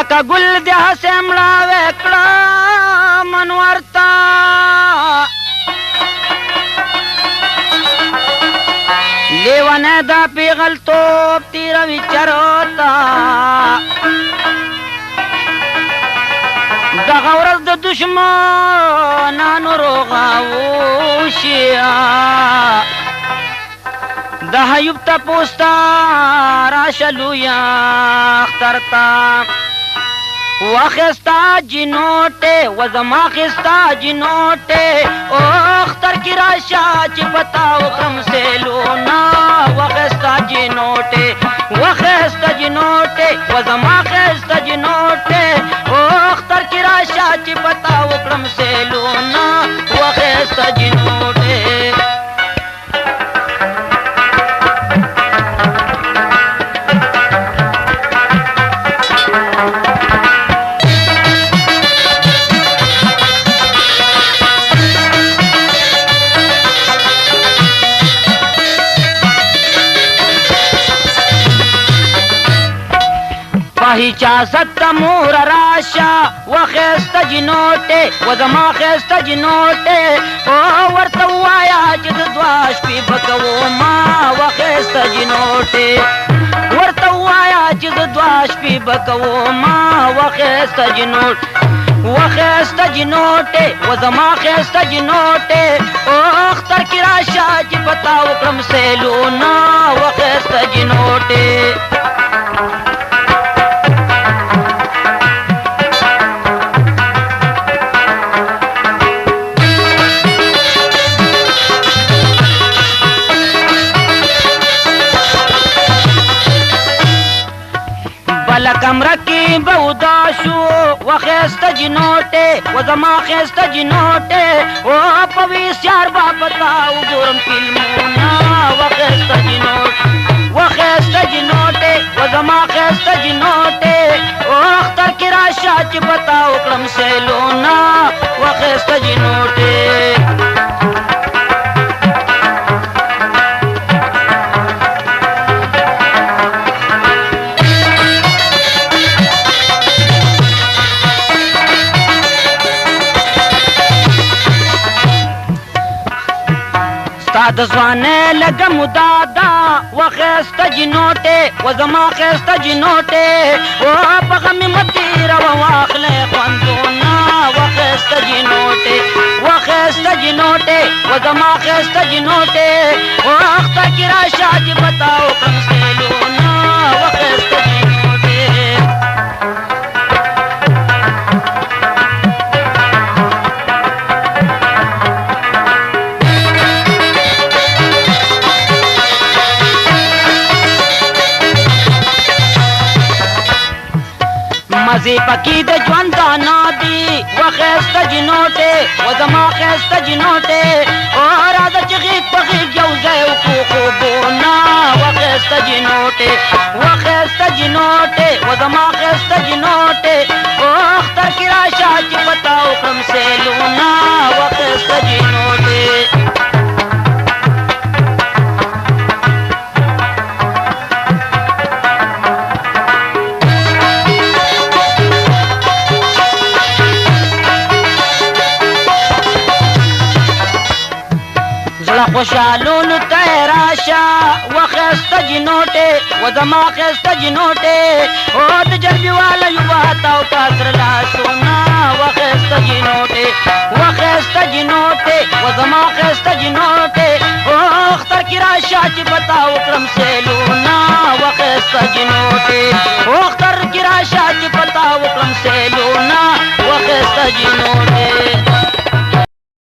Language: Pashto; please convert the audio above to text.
لکه ګل د هسې مړاوی کړه منور ته لیونی دا پیغلتوب تیروي چرته دغه ورځ د دشمنانو روغه وشي د حیوب تپوس ته راشه لویه اختر ته واخستا جنوټې و زما خستا جنوټې او اختر کې راشه چې پتا وکړم سیلونه واخستا جنوټې واخستا جنوټې و زما خستا جنوټې او اختر کې راشه چې پتا وکړم سیلونه واخستا جنوټې اجازت مور راشا وخست جنوټه و زما خست جنوټه او ورته وایا چې د دواش په بکو ما وخست جنوټه ورته وایا چې د دواش په بکو ما وخست جنوټ وخست جنوټه و زما خست جنوټه او اختر کی راشا چې پتا وکړم سیلونا وخست جنوټه کمره کې بودا شو وخست جنوټه و زما خست جنوټه او په ویسار با پتا وګورم فلمونه وخست جنوټه و زما خست جنوټه او اختر کې راشه چې پتا وکړم سیلونه وخست جنوټه د ځوانه لګم دادا وخست جنوټه و زما خست جنوټه او په غم متي رو واخله خوندونه وخست جنوټه و زما خست جنوټه او اختر کی راشه چې بتاو کوم سیلونه وخست مزي پکې د ژوند دانا دي وخست جنوټه و زما خست جنوټه او راځه چې غیږ په غیږ یو ځای وکړو خوبونه وخست جنوټه و زما خست جنوټه او اختر کې راشه چې پتا وکړم سیلونه وخست جنوټه خوشالون تیراشا وخست جنوٹے و زما خست جنوٹے او د جربی والا یو باتاو پاسر لا سونا وخست جنوٹے و زما خست جنوٹے او اختر کی راشا چی بتاو کرم سیلونا وخست جنوٹے او اختر کی راشا چی بتاو کرم سیلونا وخست جنوٹے